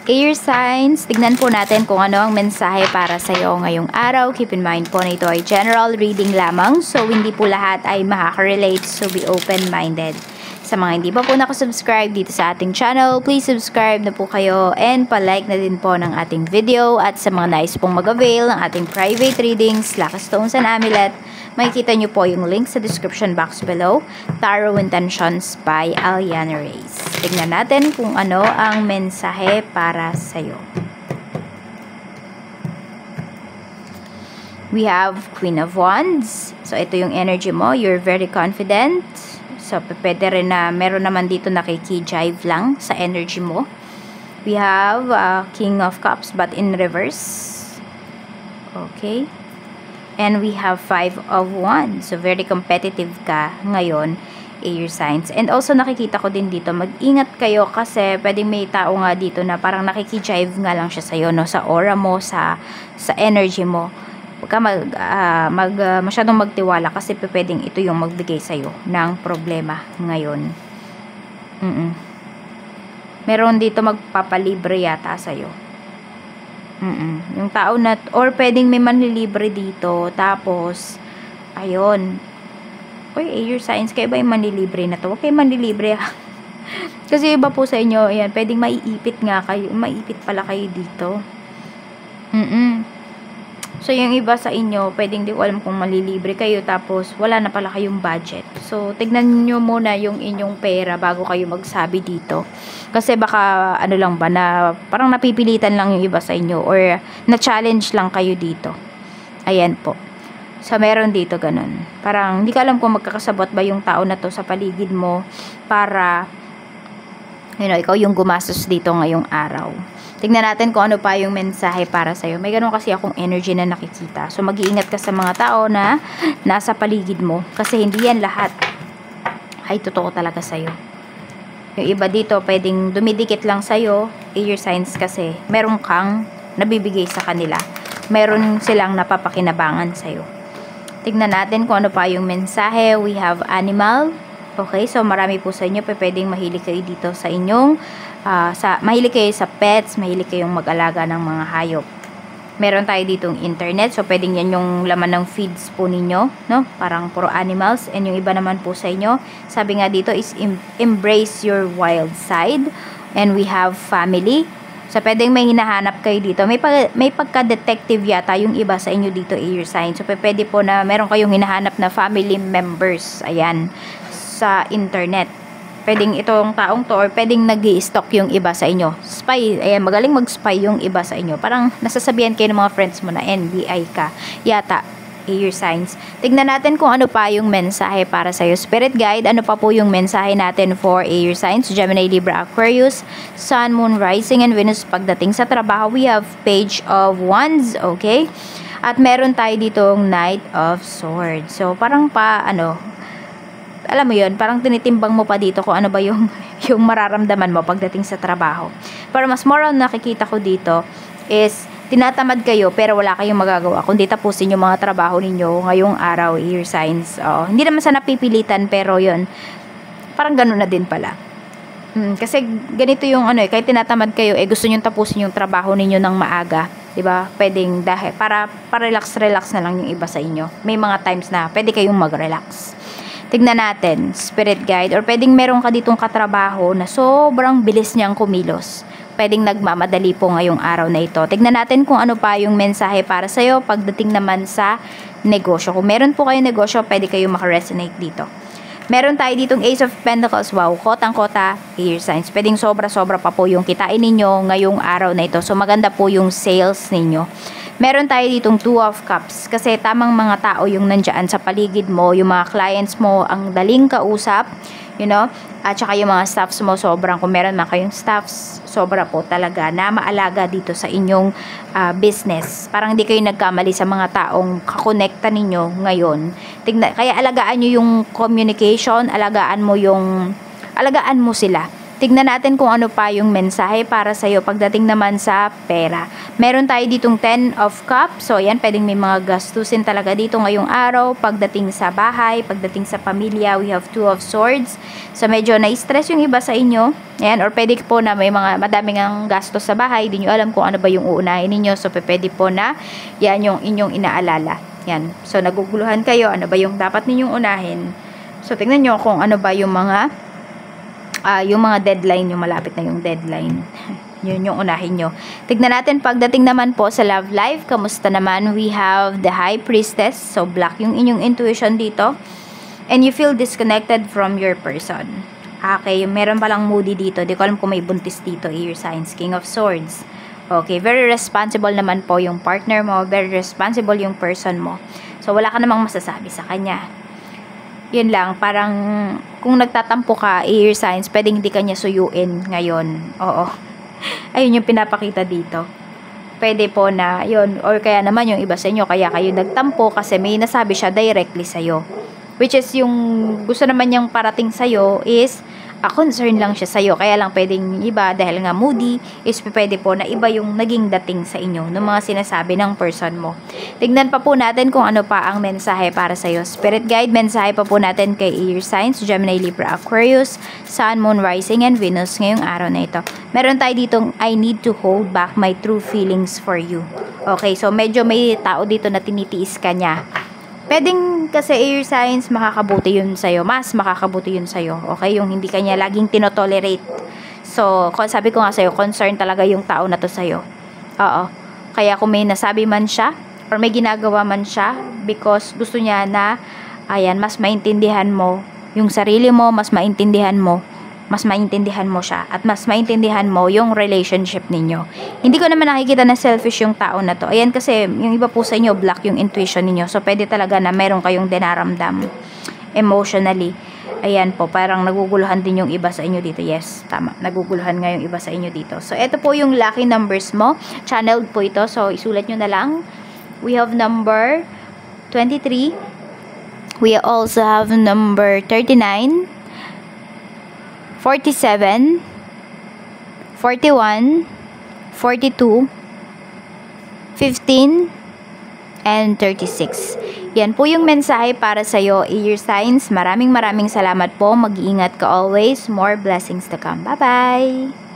Air signs, tignan po natin kung ano ang mensahe para sa iyo ngayong araw. Keep in mind po na ito ay general reading lamang. So, hindi po lahat ay makaka-relate. So, be open-minded. Sa mga hindi pa po nakasubscribe dito sa ating channel, please subscribe na po kayo and pa-like na din po ng ating video. At sa mga nais pong mag-avail ng ating private readings, Lucky Stones and Amulet, makikita nyo po yung link sa description box below. Tarot Intentions by Aliana Reyes. Tignan natin kung ano ang mensahe para sa'yo. We have Queen of Wands. So, ito yung energy mo. You're very confident. So, pwede rin na meron naman dito nakiki-jive lang sa energy mo. We have King of Cups but in reverse. Okay. And we have Five of Wands. So, very competitive ka ngayon. Air signs. And also nakikita ko din dito, mag-ingat kayo kasi pwedeng may tao nga dito na parang nakiki-jive nga lang siya sa'yo, no? Sa aura mo, sa energy mo. Huwag ka masyadong magtiwala kasi pwedeng ito yung magbigay sa'yo ng problema ngayon. Meron dito magpapalibre yata sa'yo. Yung tao na, or pwedeng may manlilibre dito, tapos, ayun, uy, air signs, kayo ba yung manlilibre na to? Huwag kayo manlilibre. Kasi iba po sa inyo, ayan, pwedeng maiipit nga kayo. Maiipit pala kayo dito. So, yung iba sa inyo, pwedeng di ko alam kung malilibre kayo, tapos wala na pala kayong budget. So, tignan nyo muna yung inyong pera bago kayo magsabi dito. Kasi baka, ano lang ba, na parang napipilitan lang yung iba sa inyo, or na-challenge lang kayo dito. Ayan po. So, meron dito ganun. Parang, hindi ka alam kung magkakasabot ba yung tao na to sa paligid mo para, ikaw yung gumastos dito ngayong araw. Tingnan natin kung ano pa yung mensahe para sa'yo. May ganun kasi akong energy na nakikita. So, mag-iingat ka sa mga tao na nasa paligid mo. Kasi hindi yan lahat ay totoo talaga sa'yo. Yung iba dito, pwedeng dumidikit lang sa'yo. Air signs kasi, meron kang nabibigay sa kanila. Meron silang napapakinabangan sa'yo. Tignan natin kung ano pa yung mensahe. We have animal. Okay, so marami po sa inyo, pwedeng mahilig kayo dito sa inyong, mahilig kayo sa pets, mahilig kayong mag-alaga ng mga hayop. Meron tayo ditong internet, so pwedeng yan yung laman ng feeds po ninyo, no? Parang puro animals. And yung iba naman po sa inyo, sabi nga dito is embrace your wild side. And we have family. So, pwedeng may hinahanap kayo dito. May pagka-detective yata yung iba sa inyo dito, air sign. So, pwede po na meron kayong hinahanap na family members. Ayan. Sa internet. Pwedeng itong taong to, or pwedeng nag-i-stalk yung iba sa inyo. Spy. Ayan, magaling mag-spy yung iba sa inyo. Parang nasasabihan kayo ng mga friends mo na NBI ka. Yata. Air signs. Tignan natin kung ano pa yung mensahe para sa'yo. Spirit guide, ano pa po yung mensahe natin for air signs? Gemini, Libra, Aquarius, Sun, Moon, Rising, and Venus. Pagdating sa trabaho, we have Page of Wands, okay? At meron tayo ditong Knight of Swords. So, parang alam mo yun, parang tinitimbang mo pa dito kung ano ba yung mararamdaman mo pagdating sa trabaho. Pero mas moral na nakikita ko dito is, tinatamad kayo pero wala kayong magagawa kundi tapusin yung mga trabaho ninyo ngayong araw, air signs. Hindi naman sa napipilitan pero yun, parang gano'n na din pala. Kasi ganito yung kahit tinatamad kayo, gusto nyo tapusin yung trabaho ninyo ng maaga. Diba? Pwedeng dahil, para relax na lang yung iba sa inyo. May mga times na pwede kayong mag-relax. Tignan natin, spirit guide, or pwedeng meron ka ditong katrabaho na sobrang bilis niyang kumilos. Pwedeng nagmamadali po ngayong araw na ito. Tignan natin kung ano pa yung mensahe para sa'yo pagdating naman sa negosyo. Kung meron po kayong negosyo, pwede kayo makaresonate dito. Meron tayo ditong Ace of Pentacles. Wow, kotang-kota, air signs. Pwedeng sobra-sobra pa po yung kitain ninyo ngayong araw na ito. So, maganda po yung sales ninyo. Meron tayo ditong Two of Cups. Kasi tamang mga tao yung nandyan sa paligid mo. Yung mga clients mo, ang daling kausap. At saka yung mga staffs mo, sobrang, kung meron man kayong staffs, sobra po talaga na maalaga dito sa inyong business. Parang hindi kayo nagkamali sa mga taong kakonekta ninyo ngayon. Kaya alagaan nyo yung communication, alagaan mo sila. Tignan natin kung ano pa yung mensahe para sa'yo pagdating naman sa pera. Meron tayo ditong 10 of Cups. So, yan, pwedeng may mga gastusin talaga dito ngayong araw. Pagdating sa bahay, pagdating sa pamilya, we have 2 of Swords. So, medyo na-stress yung iba sa inyo. Yan, or pwede po na may mga madaming ang gastos sa bahay. Hindi nyo alam kung ano ba yung uunahin ninyo. So, pwede po na yan yung inyong inaalala. Yan. So, naguguluhan kayo. Ano ba yung dapat ninyong unahin? So, tingnan nyo kung ano ba yung mga deadline, yung malapit na yung deadline. Yun yung unahin nyo. Tignan natin pagdating naman po sa love life. Kamusta naman? We have the High Priestess. So, black yung inyong intuition dito. And you feel disconnected from your person. Okay, meron palang moody dito. Di ko alam kung may buntis dito. Air signs, King of Swords. Okay, very responsible naman po yung partner mo. Very responsible yung person mo. So, wala ka namang masasabi sa kanya. Yun lang, parang kung nagtatampo ka, air signs, pwedeng hindi kanya suyuin ngayon. Oo. Ayun yung pinapakita dito. Pwede po na, yun, or kaya naman yung iba sa inyo, kaya kayo nagtampo kasi may nasabi siya directly sa'yo. Which is yung gusto naman niyang parating sa'yo is, concern lang siya sa'yo. Kaya lang pwedeng iba, dahil nga moody, is pwede po na iba yung naging dating sa inyo ng mga sinasabi ng person mo. Tignan pa po natin kung ano pa ang mensahe para sa'yo. Spirit guide, mensahe pa po natin kay air signs, Gemini, Libra, Aquarius, Sun, Moon, Rising, and Venus ngayong araw na ito. Meron tayo ditong, I need to hold back my true feelings for you. Okay, so medyo may tao dito na tinitiis ka niya. Pwedeng kasi air signs, makakabuti yun sa'yo. Mas makakabuti yun sa'yo. Okay? Yung hindi kanya laging tinotolerate. So, sabi ko nga sa'yo, concern talaga yung tao na to sa'yo. Oo. Kaya kung may nasabi man siya, or may ginagawa man siya, because gusto niya na, ayan, mas maintindihan mo yung sarili mo, mas maintindihan mo siya, at mas maintindihan mo yung relationship ninyo. Hindi ko naman nakikita na selfish yung tao na to. Ayan, kasi yung iba po sa inyo, black yung intuition ninyo. So, pwede talaga na meron kayong dinaramdam emotionally. Ayan po, parang naguguluhan din yung iba sa inyo dito. Yes, tama. Naguguluhan nga yung iba sa inyo dito. So, ito po yung lucky numbers mo. Channeled po ito. So, isulat nyo na lang. We have number 23. We also have number 39. 47, 41, 42, 15, and 36. Yan po yung mensahe para sa'yo, air signs. Maraming salamat po. Mag-iingat ka always. More blessings to come. Bye-bye!